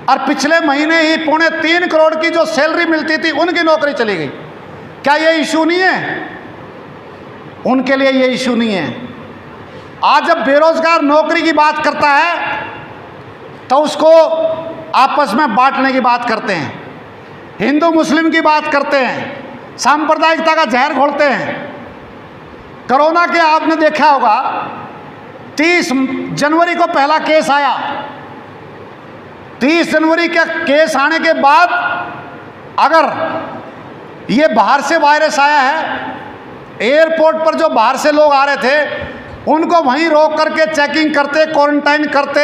और पिछले महीने ही 3.25 करोड़ की जो सैलरी मिलती थी उनकी नौकरी चली गई। क्या ये इशू नहीं है? उनके लिए ये इशू नहीं है। आज जब बेरोजगार नौकरी की बात करता है तो उसको आपस में बांटने की बात करते हैं, हिंदू मुस्लिम की बात करते हैं, सांप्रदायिकता का जहर घोलते हैं। कोरोना के आपने देखा होगा 30 जनवरी को पहला केस आया। 30 जनवरी के केस आने के बाद अगर ये बाहर से वायरस आया है, एयरपोर्ट पर जो बाहर से लोग आ रहे थे उनको वहीं रोक करके चेकिंग करते, क्वारंटाइन करते,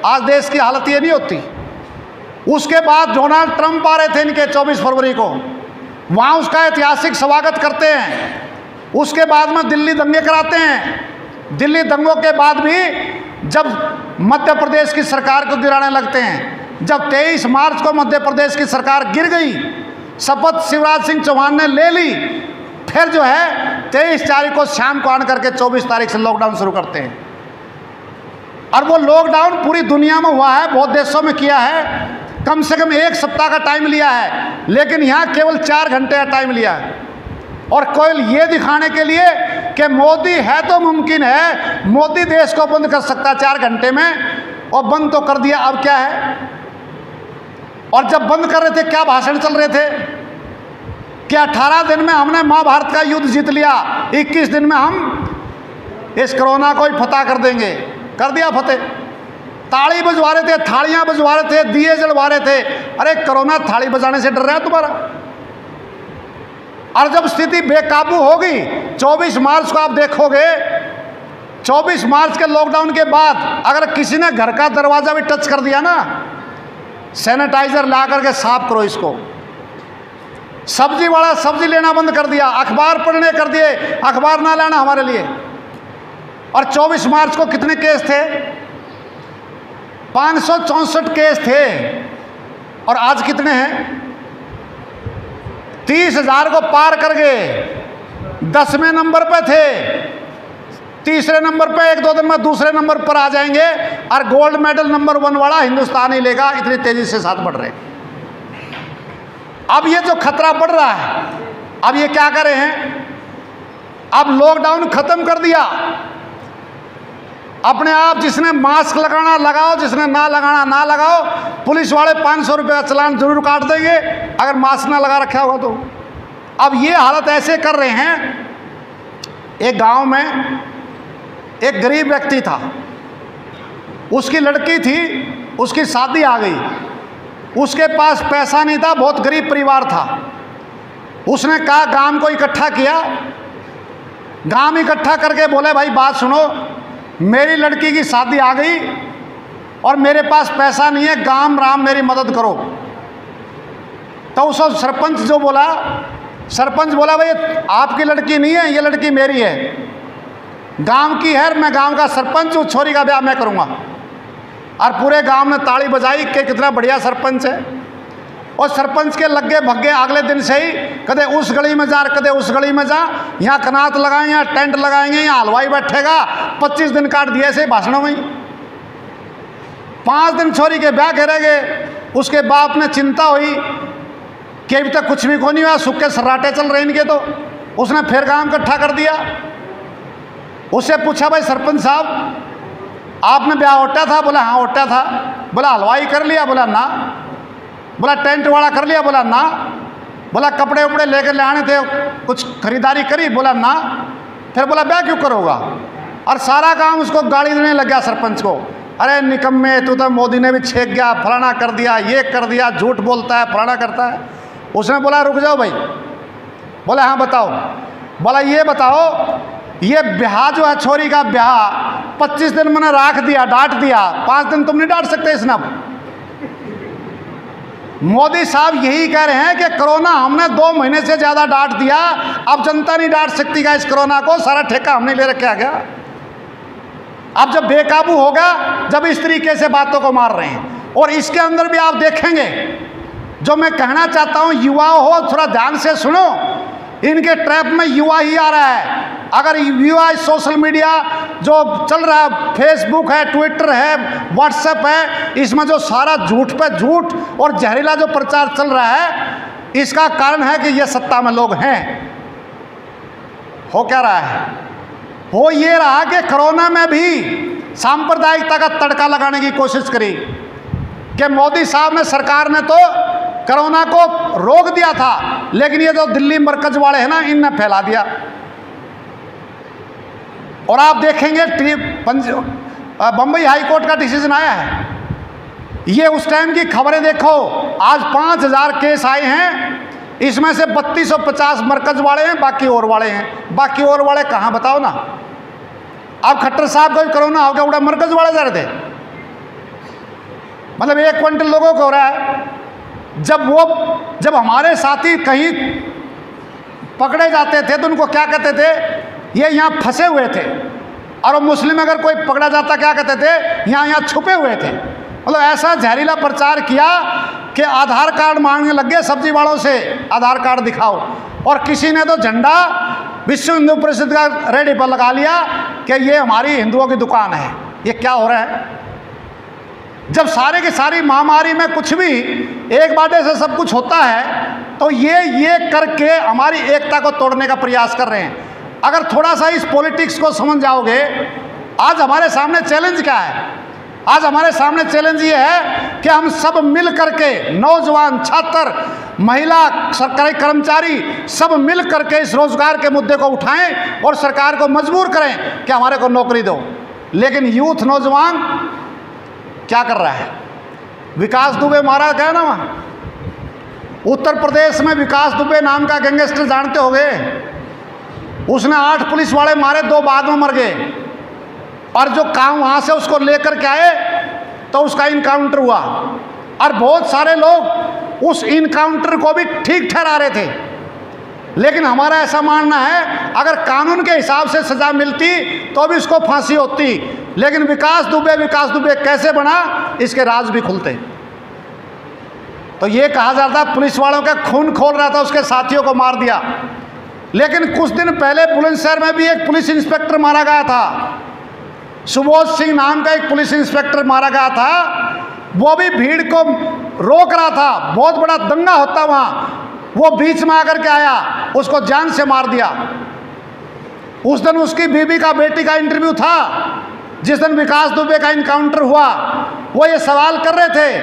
आज देश की हालत ये नहीं होती। उसके बाद डोनाल्ड ट्रंप आ रहे थे इनके 24 फरवरी को, वहाँ उसका ऐतिहासिक स्वागत करते हैं। उसके बाद में दिल्ली दंगे कराते हैं। दिल्ली दंगों के बाद भी जब मध्य प्रदेश की सरकार को गिराने लगते हैं, जब 23 मार्च को मध्य प्रदेश की सरकार गिर गई, शपथ शिवराज सिंह चौहान ने ले ली, फिर जो है 23 तारीख को शाम को आन करके 24 तारीख से लॉकडाउन शुरू करते हैं। और वो लॉकडाउन पूरी दुनिया में हुआ है, बहुत देशों में किया है, कम से कम 1 सप्ताह का टाइम लिया है, लेकिन यहाँ केवल 4 घंटे का टाइम लिया है। और केवल ये दिखाने के लिए कि मोदी है तो मुमकिन है, मोदी देश को बंद कर सकता है 4 घंटे में, और बंद तो कर दिया। अब क्या है? और जब बंद कर रहे थे क्या भाषण चल रहे थे कि 18 दिन में हमने महाभारत का युद्ध जीत लिया, 21 दिन में हम इस कोरोना को ही फतह कर देंगे। कर दिया फतेह। ताली बजवा रहे थे, थालियां बजवा रहे थे, दिए जलवा रहे थे। अरे कोरोना थाली बजाने से डर रहा है तुम्हारा? और जब स्थिति बेकाबू होगी, 24 मार्च को आप देखोगे, 24 मार्च के लॉकडाउन के बाद अगर किसी ने घर का दरवाजा भी टच कर दिया ना, सैनिटाइजर ला करके साफ करो इसको। सब्जी वाला सब्जी लेना बंद कर दिया, अखबार पढ़ने कर दिए, अखबार ना लाना हमारे लिए। और 24 मार्च को कितने केस थे? 564 केस थे। और आज कितने हैं? 30,000 को पार कर गए। 10वें नंबर पे थे, तीसरे नंबर पे 1-2 दिन में दूसरे नंबर पर आ जाएंगे। और गोल्ड मेडल नंबर 1 वाला हिंदुस्तान ही लेगा, इतनी तेजी से साथ बढ़ रहे। अब ये जो खतरा बढ़ रहा है, अब ये क्या कर रहे हैं? अब लॉकडाउन खत्म कर दिया। अपने आप जिसने मास्क लगाना लगाओ, जिसने ना लगाना ना लगाओ। पुलिस वाले 500 रुपये का चालान जरूर काट देंगे अगर मास्क ना लगा रखा होगा तो। अब ये हालत ऐसे कर रहे हैं। एक गांव में एक गरीब व्यक्ति था, उसकी लड़की थी, उसकी शादी आ गई, उसके पास पैसा नहीं था, बहुत गरीब परिवार था। उसने कहा, गांव को इकट्ठा किया, गांव इकट्ठा करके बोले भाई बात सुनो, मेरी लड़की की शादी आ गई और मेरे पास पैसा नहीं है, गाम राम मेरी मदद करो। तो उस सरपंच जो बोला, सरपंच बोला भाई आपकी लड़की नहीं है, ये लड़की मेरी है, गांव की है, मैं गांव का सरपंच हूँ, छोरी का ब्याह मैं करूँगा। और पूरे गांव में ताली बजाई कि कितना बढ़िया सरपंच है। और सरपंच के लगे भग्गे अगले दिन से ही कदे उस गली में जा, कदे उस गली में जा, यहाँ कनात लगाएंगे, यहाँ टेंट लगाएंगे, यहाँ हलवाई बैठेगा, 25 दिन काट दिए ऐसे भाषणों में। 5 दिन छोरी के ब्याह करेंगे। उसके बाप ने चिंता हुई कि अभी तक कुछ भी को नहीं हुआ, सूखे सर्राटे चल रहे इनके। तो उसने फिर गांव इकट्ठा कर दिया। उससे पूछा भाई सरपंच साहब आपने ब्याह ओटा था? बोला हाँ ओटा था। बोला हलवाई कर लिया? बोला ना। बोला टेंट वाला कर लिया? बोला ना। बोला कपड़े उपड़े लेकर ले आने थे, कुछ खरीदारी करी? बोला ना। फिर बोला ब्याह क्यों करोगा? और सारा काम उसको गाली देने लग गया सरपंच को। अरे निकम्मे, तू तो मोदी ने भी छेक गया, फलाना कर दिया, ये कर दिया, झूठ बोलता है, फलाना करता है। उसने बोला रुक जाओ भाई। बोला हाँ बताओ। बोला ये बताओ, ये ब्याह जो है छोरी का ब्याह 25 दिन मैंने राख दिया, डांट दिया, 5 दिन तुम नहीं डांट सकते इस नब। मोदी साहब यही कह रहे हैं कि कोरोना हमने 2 महीने से ज्यादा डांट दिया, अब जनता नहीं डांट सकती का इस कोरोना को, सारा ठेका हमने ले रखा गया। अब जब बेकाबू होगा, जब इस तरीके से बातों को मार रहे हैं। और इसके अंदर भी आप देखेंगे, जो मैं कहना चाहता हूं, युवा हो थोड़ा ध्यान से सुनो, इनके ट्रैप में युवा ही आ रहा है। अगर युवा सोशल मीडिया जो चल रहा है, फेसबुक है, ट्विटर है, व्हाट्सएप है, इसमें जो सारा झूठ पे झूठ और जहरीला जो प्रचार चल रहा है, इसका कारण है कि ये सत्ता में लोग हैं। हो क्या रहा है? हो ये रहा कि कोरोना में भी सांप्रदायिकता का तड़का लगाने की कोशिश करी कि मोदी साहब ने, सरकार ने तो कोरोना को रोक दिया था, लेकिन ये जो दिल्ली मरकज वाले हैं ना, इनने फैला दिया। और आप देखेंगे बंबई हाई कोर्ट का डिसीजन आया है, ये उस टाइम की खबरें देखो। आज 5000 केस आए हैं, इसमें से 3250 मरकज वाले हैं, बाकी और वाले हैं। बाकी और वाले कहाँ बताओ ना। अब खट्टर साहब को भी कोरोना हो गया, उड़ा मरकज वाले जा रहे थे। मतलब 1 क्विंटल लोगों को हो रहा है। जब हमारे साथी कहीं पकड़े जाते थे तो उनको क्या कहते थे? ये यहाँ फंसे हुए थे। और वो मुस्लिम अगर कोई पकड़ा जाता क्या कहते थे? यहाँ छुपे हुए थे। मतलब ऐसा जहरीला प्रचार किया कि आधार कार्ड मांगने लग गए सब्जी वालों से, आधार कार्ड दिखाओ। और किसी ने तो झंडा विश्व हिंदू परिषद का रेडी पर लगा लिया कि ये हमारी हिंदुओं की दुकान है। ये क्या हो रहा है? जब सारे की सारी महामारी में कुछ भी एक बाटे से सब कुछ होता है, तो ये करके हमारी एकता को तोड़ने का प्रयास कर रहे हैं। अगर थोड़ा सा इस पॉलिटिक्स को समझ जाओगे, आज हमारे सामने चैलेंज क्या है? आज हमारे सामने चैलेंज ये है कि हम सब मिल करके, नौजवान, छात्र, महिला, सरकारी कर्मचारी, सब मिल करके इस रोजगार के मुद्दे को उठाएं और सरकार को मजबूर करें कि हमारे को नौकरी दो। लेकिन यूथ, नौजवान क्या कर रहा है? विकास दुबे मारा गया ना वहाँ उत्तर प्रदेश में। विकास दुबे नाम का गैंगस्टर जानते होंगे, उसने 8 पुलिस वाले मारे, 2 बाद में मर गए। और जो काम वहाँ से उसको लेकर के आए तो उसका इनकाउंटर हुआ। और बहुत सारे लोग उस इनकाउंटर को भी ठीक ठहरा रहे थे। लेकिन हमारा ऐसा मानना है, अगर कानून के हिसाब से सजा मिलती तो भी उसको फांसी होती। लेकिन विकास दुबे कैसे बना, इसके राज भी खुलते। तो ये कहा जाता पुलिस वालों का खून खोल रहा था, उसके साथियों को मार दिया। लेकिन कुछ दिन पहले बुलंदशहर में भी एक पुलिस इंस्पेक्टर मारा गया था। सुबोध सिंह नाम का एक पुलिस इंस्पेक्टर मारा गया था। वो भी भीड़ को रोक रहा था, बहुत बड़ा दंगा होता वहाँ, वो बीच में आकर के आया, उसको जान से मार दिया। उस दिन उसकी बीबी का, बेटी का इंटरव्यू था। जिस दिन विकास दुबे का इनकाउंटर हुआ, वो ये सवाल कर रहे थे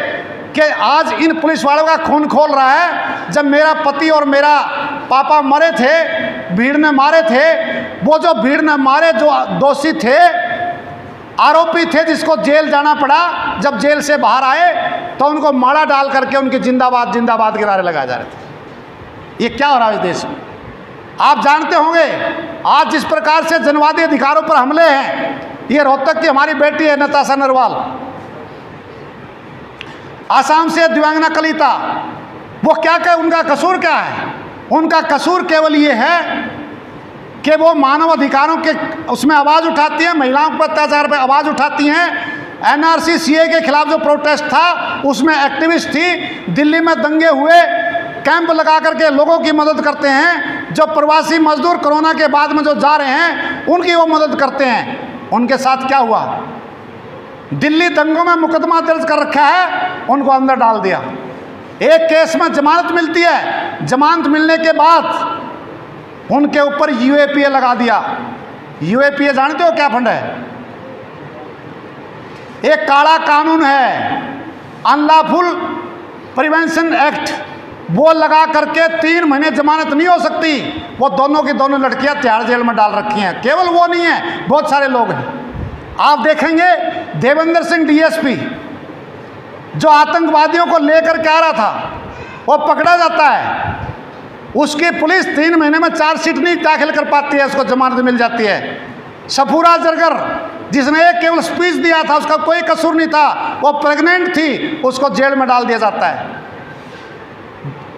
कि आज इन पुलिस वालों का खून खोल रहा है। जब मेरा पति और मेरा पापा मरे थे, भीड़ ने मारे थे, वो जो भीड़ ने मारे, जो दोषी थे, आरोपी थे, जिसको जेल जाना पड़ा, जब जेल से बाहर आए तो उनको माला डाल करके उनके जिंदाबाद जिंदाबाद के नारे लगाए जा रहे थे। ये क्या हो रहा है इस देश में? आप जानते होंगे आज जिस प्रकार से जनवादी अधिकारों पर हमले हैं। ये रोहतक की हमारी बेटी है नताशा नरवाल, आसाम से दिव्यांगना कलिता, वो क्या उनका कसूर क्या है? उनका कसूर केवल ये है कि वो मानव अधिकारों के उसमें आवाज़ उठाती हैं, महिलाओं पर अत्याचार पर आवाज़ उठाती हैं। एनआरसी सीए के खिलाफ जो प्रोटेस्ट था उसमें एक्टिविस्ट थी। दिल्ली में दंगे हुए, कैंप लगा करके लोगों की मदद करते हैं। जो प्रवासी मजदूर कोरोना के बाद में जो जा रहे हैं उनकी वो मदद करते हैं। उनके साथ क्या हुआ? दिल्ली दंगों में मुकदमा दर्ज कर रखा है, उनको अंदर डाल दिया। एक केस में जमानत मिलती है, जमानत मिलने के बाद उनके ऊपर यूएपीए लगा दिया। यूएपीए जानते हो क्या फंड है? एक काला कानून है, अनलॉफुल प्रिवेंशन एक्ट, वो लगा करके 3 महीने जमानत नहीं हो सकती। वो दोनों की दोनों लड़कियां तिहाड़ जेल में डाल रखी हैं। केवल वो नहीं है, बहुत सारे लोग हैं। आप देखेंगे देवेंद्र सिंह डीएसपी जो आतंकवादियों को लेकर के आ रहा था, वो पकड़ा जाता है। उसकी पुलिस 3 महीने में चार्जशीट नहीं दाखिल कर पाती है, उसको जमानत मिल जाती है। सफूरा जरगर जिसने एक केवल स्पीच दिया था, उसका कोई कसूर नहीं था, वो प्रेग्नेंट थी, उसको जेल में डाल दिया जाता है।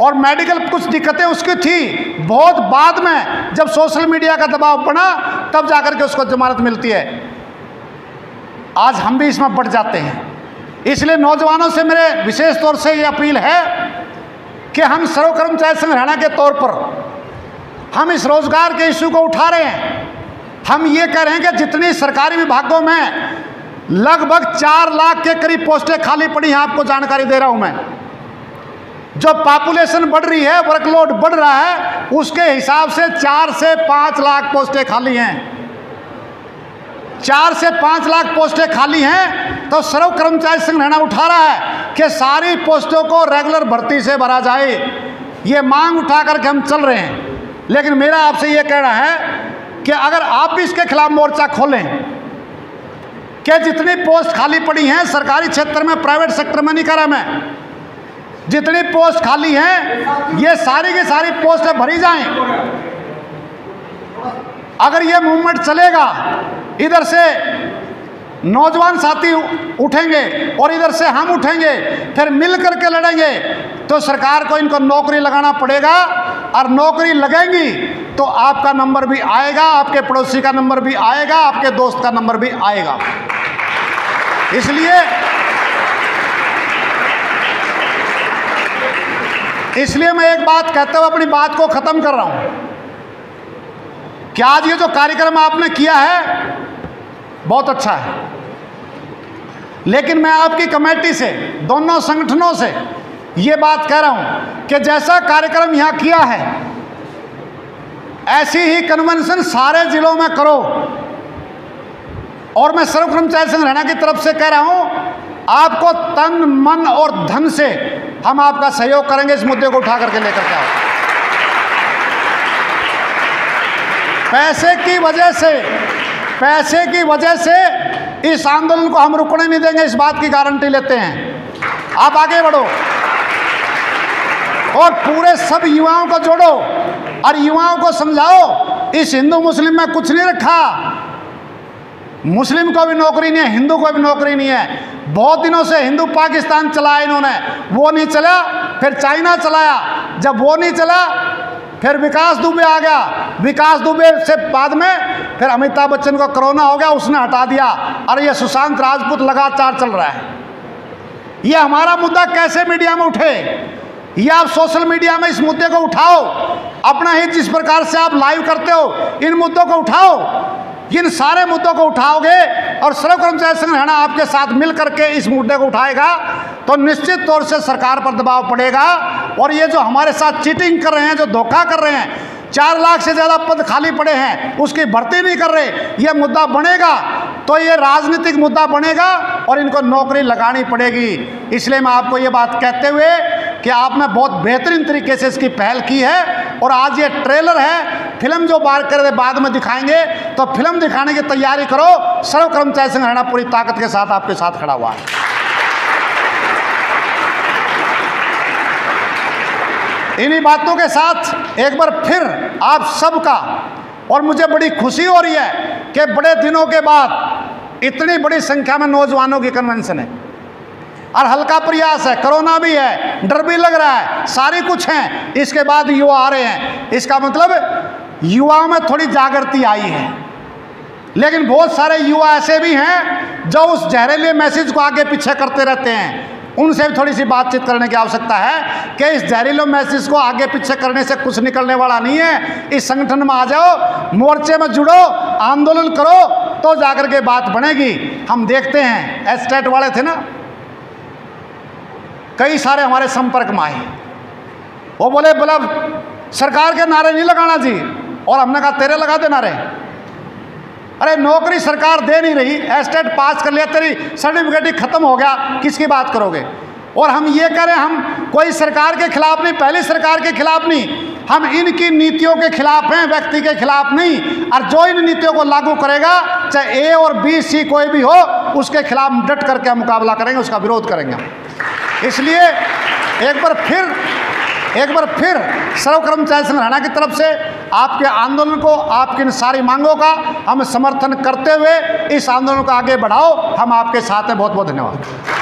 और मेडिकल कुछ दिक्कतें उसकी थी, बहुत बाद में जब सोशल मीडिया का दबाव पड़ा तब जाकर के उसको जमानत मिलती है। आज हम भी इसमें बढ़ जाते हैं। इसलिए नौजवानों से मेरे विशेष तौर से ये अपील है कि हम सर्व कर्मचारी संघ हरियाणा के तौर पर हम इस रोजगार के इश्यू को उठा रहे हैं। हम ये कह रहे हैं कि जितनी सरकारी विभागों में लगभग 4 लाख के करीब पोस्टें खाली पड़ी हैं, आपको जानकारी दे रहा हूं मैं। जो पॉपुलेशन बढ़ रही है, वर्कलोड बढ़ रहा है, उसके हिसाब से 4 से 5 लाख पोस्टें खाली हैं। 4 से 5 लाख पोस्टें खाली हैं, तो सर्व कर्मचारी संघ हरियाणा उठा रहा है कि सारी पोस्टों को रेगुलर भर्ती से भरा जाए। ये मांग उठा करके हम चल रहे हैं। लेकिन मेरा आपसे ये कहना है कि अगर आप भी इसके खिलाफ मोर्चा खोलें कि जितनी पोस्ट खाली पड़ी हैं सरकारी क्षेत्र में, प्राइवेट सेक्टर में नहीं करा मैं, जितनी पोस्ट खाली हैं ये सारी की सारी पोस्टें भरी जाएं। अगर ये मूवमेंट चलेगा, इधर से नौजवान साथी उठेंगे और इधर से हम उठेंगे, फिर मिल करके लड़ेंगे, तो सरकार को इनको नौकरी लगाना पड़ेगा। और नौकरी लगेंगी तो आपका नंबर भी आएगा, आपके पड़ोसी का नंबर भी आएगा, आपके दोस्त का नंबर भी आएगा। इसलिए मैं एक बात कहते हुए अपनी बात को खत्म कर रहा हूं कि आज ये जो कार्यक्रम आपने किया है बहुत अच्छा है, लेकिन मैं आपकी कमेटी से, दोनों संगठनों से ये बात कह रहा हूं कि जैसा कार्यक्रम यहां किया है ऐसी ही कन्वेंशन सारे जिलों में करो। और मैं सर्व कर्मचारी संघ हरियाणा की तरफ से कह रहा हूं, आपको तन मन और धन से हम आपका सहयोग करेंगे इस मुद्दे को उठा करके लेकर के आओ। पैसे की वजह से इस आंदोलन को हम रुकने नहीं देंगे, इस बात की गारंटी लेते हैं। आप आगे बढ़ो और पूरे सब युवाओं को जोड़ो और युवाओं को समझाओ इस हिंदू मुस्लिम में कुछ नहीं रखा। मुस्लिम को भी नौकरी नहीं है, हिंदू को भी नौकरी नहीं है। बहुत दिनों से हिंदू पाकिस्तान चलाया इन्होंने, वो नहीं चला, फिर चाइना चलाया, जब वो नहीं चला फिर विकास दुबे आ गया, विकास दुबे से बाद में फिर अमिताभ बच्चन को कोरोना हो गया, उसने हटा दिया। और ये सुशांत राजपूत लगातार चल रहा है। ये हमारा मुद्दा कैसे मीडिया में उठे, ये आप सोशल मीडिया में इस मुद्दे को उठाओ, अपना ही जिस प्रकार से आप लाइव करते हो इन मुद्दों को उठाओ। इन सारे मुद्दों को उठाओगे और सर्व कर्मचारी संघ हरियाणा आपके साथ मिल करके इस मुद्दे को उठाएगा तो निश्चित तौर से सरकार पर दबाव पड़ेगा। और ये जो हमारे साथ चीटिंग कर रहे हैं, जो धोखा कर रहे हैं, 4 लाख से ज़्यादा पद खाली पड़े हैं, उसकी भर्ती नहीं कर रहे, ये मुद्दा बनेगा तो ये राजनीतिक मुद्दा बनेगा और इनको नौकरी लगानी पड़ेगी। इसलिए मैं आपको ये बात कहते हुए कि आपने बहुत बेहतरीन तरीके से इसकी पहल की है और आज ये ट्रेलर है, फिल्म जो बाद में दिखाएंगे, तो फिल्म दिखाने की तैयारी करो। सर्व कर्मचारी संघ हरियाणा पूरी ताकत के साथ आपके साथ खड़ा हुआ है। इन्हीं बातों के साथ एक बार फिर आप सबका, और मुझे बड़ी खुशी हो रही है कि बड़े दिनों के बाद इतनी बड़ी संख्या में नौजवानों की कन्वेंशन है। और हल्का प्रयास है, कोरोना भी है, डर भी लग रहा है, सारी कुछ है, इसके बाद युवा आ रहे हैं। इसका मतलब युवाओं में थोड़ी जागृति आई है। लेकिन बहुत सारे युवा ऐसे भी हैं जो उस जहरीले मैसेज को आगे पीछे करते रहते हैं। उनसे भी थोड़ी सी बातचीत करने की आवश्यकता है कि इस जहरीले मैसेज को आगे पीछे करने से कुछ निकलने वाला नहीं है। इस संगठन में आ जाओ, मोर्चे में जुड़ो, आंदोलन करो, तो जाकर के बात बनेगी। हम देखते हैं एस्टेट वाले थे ना, कई सारे हमारे संपर्क में आए, वो बोले सरकार के नारे नहीं लगाना जी, और हमने कहा तेरे लगा दे नारे। अरे नौकरी सरकार दे नहीं रही, एस्टेट पास कर लिया, तेरी सर्टिफिकेट ही खत्म हो गया, किसकी बात करोगे। और हम ये करें, हम कोई सरकार के खिलाफ नहीं, पहली सरकार के खिलाफ नहीं, हम इनकी नीतियों के खिलाफ हैं, व्यक्ति के खिलाफ नहीं। और जो इन नीतियों को लागू करेगा, चाहे ए और बी सी कोई भी हो, उसके खिलाफ डट करके हम मुकाबला करेंगे, उसका विरोध करेंगे। इसलिए एक बार फिर सर्व कर्मचारी संघ हरियाणा की तरफ से आपके आंदोलन को, आपकी इन सारी मांगों का हम समर्थन करते हुए इस आंदोलन को आगे बढ़ाओ। हम आपके साथ हैं। बहुत बहुत धन्यवाद।